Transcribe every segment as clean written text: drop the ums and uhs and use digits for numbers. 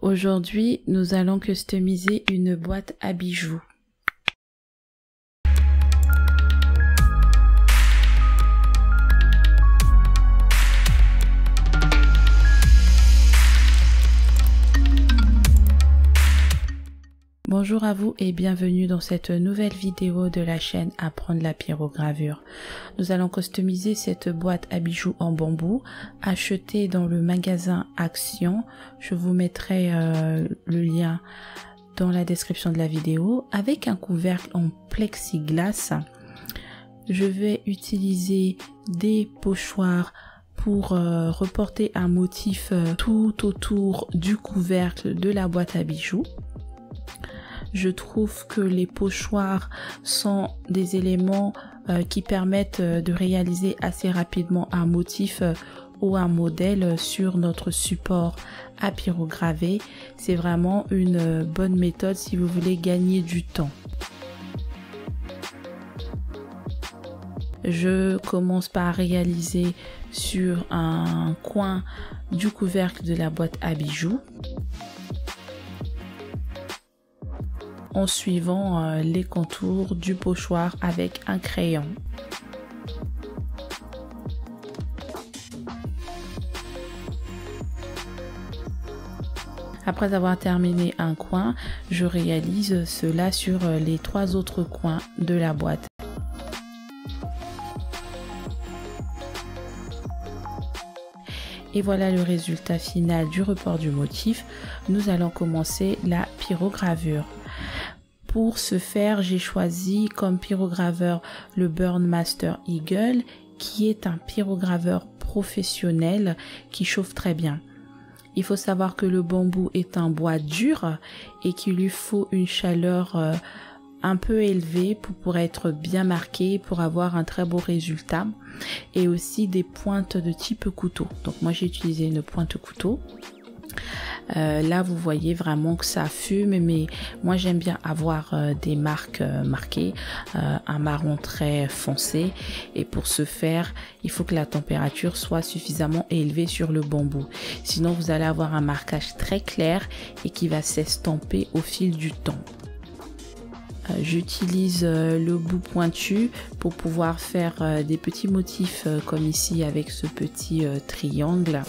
Aujourd'hui, nous allons customiser une boîte à bijoux. Bonjour à vous et bienvenue dans cette nouvelle vidéo de la chaîne Apprendre la pyrogravure. Nous allons customiser cette boîte à bijoux en bambou achetée dans le magasin Action. Je vous mettrai le lien dans la description de la vidéo avec un couvercle en plexiglas. Je vais utiliser des pochoirs pour reporter un motif tout autour du couvercle de la boîte à bijoux. Je trouve que les pochoirs sont des éléments qui permettent de réaliser assez rapidement un motif ou un modèle sur notre support à pyrograver. C'est vraiment une bonne méthode si vous voulez gagner du temps. Je commence par réaliser sur un coin du couvercle de la boîte à bijoux, en suivant les contours du pochoir avec un crayon. Après avoir terminé un coin, je réalise cela sur les 3 autres coins de la boîte. Et voilà le résultat final du report du motif. Nous allons commencer la pyrogravure. Pour ce faire, j'ai choisi comme pyrograveur le Burnmaster Eagle, qui est un pyrograveur professionnel qui chauffe très bien. Il faut savoir que le bambou est un bois dur et qu'il lui faut une chaleur un peu élevée pour être bien marqué, pour avoir un très beau résultat, et aussi des pointes de type couteau. Donc moi j'ai utilisé une pointe couteau. Là vous voyez vraiment que ça fume, mais moi j'aime bien avoir des marques marquées, un marron très foncé, et pour ce faire il faut que la température soit suffisamment élevée sur le bambou, sinon vous allez avoir un marquage très clair et qui va s'estomper au fil du temps. J'utilise le bout pointu pour pouvoir faire des petits motifs comme ici avec ce petit triangle.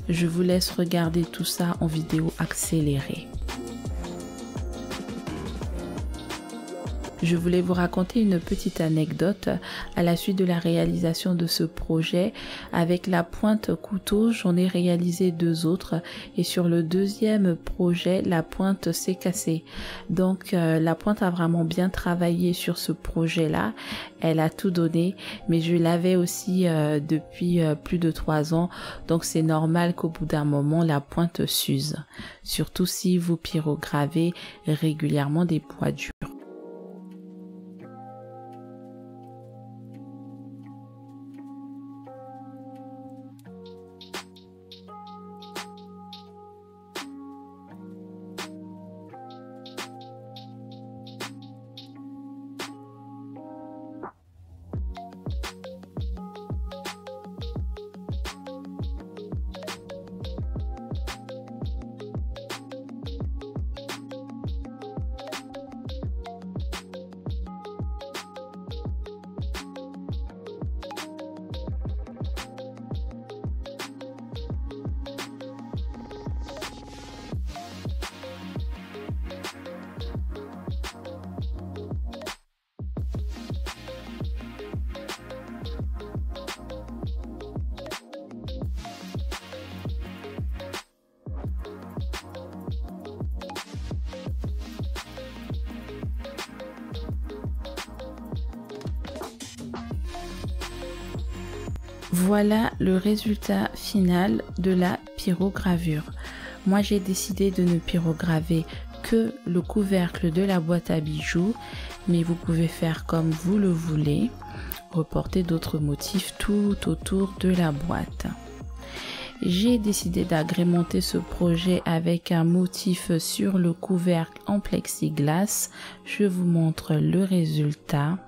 Je vous laisse regarder tout ça en vidéo accélérée. Je voulais vous raconter une petite anecdote à la suite de la réalisation de ce projet. Avec la pointe couteau, j'en ai réalisé 2 autres, et sur le deuxième projet, la pointe s'est cassée. Donc la pointe a vraiment bien travaillé sur ce projet-là. Elle a tout donné, mais je l'avais aussi depuis plus de 3 ans. Donc c'est normal qu'au bout d'un moment, la pointe s'use. Surtout si vous pyrogravez régulièrement des bois durs. Voilà le résultat final de la pyrogravure. Moi j'ai décidé de ne pyrograver que le couvercle de la boîte à bijoux, mais vous pouvez faire comme vous le voulez, reporter d'autres motifs tout autour de la boîte. J'ai décidé d'agrémenter ce projet avec un motif sur le couvercle en plexiglas. Je vous montre le résultat.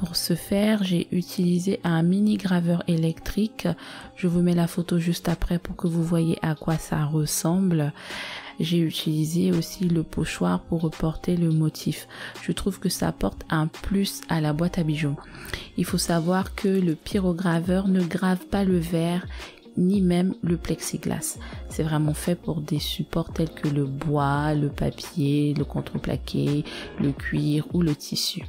Pour ce faire, j'ai utilisé un mini graveur électrique. Je vous mets la photo juste après pour que vous voyez à quoi ça ressemble. J'ai utilisé aussi le pochoir pour reporter le motif. Je trouve que ça apporte un plus à la boîte à bijoux. Il faut savoir que le pyrograveur ne grave pas le verre ni même le plexiglas. C'est vraiment fait pour des supports tels que le bois, le papier, le contreplaqué, le cuir ou le tissu.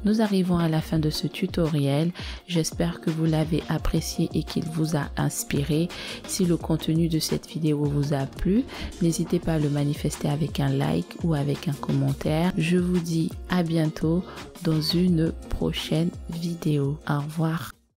Nous arrivons à la fin de ce tutoriel. J'espère que vous l'avez apprécié et qu'il vous a inspiré. Si le contenu de cette vidéo vous a plu, n'hésitez pas à le manifester avec un like ou avec un commentaire. Je vous dis à bientôt dans une prochaine vidéo. Au revoir.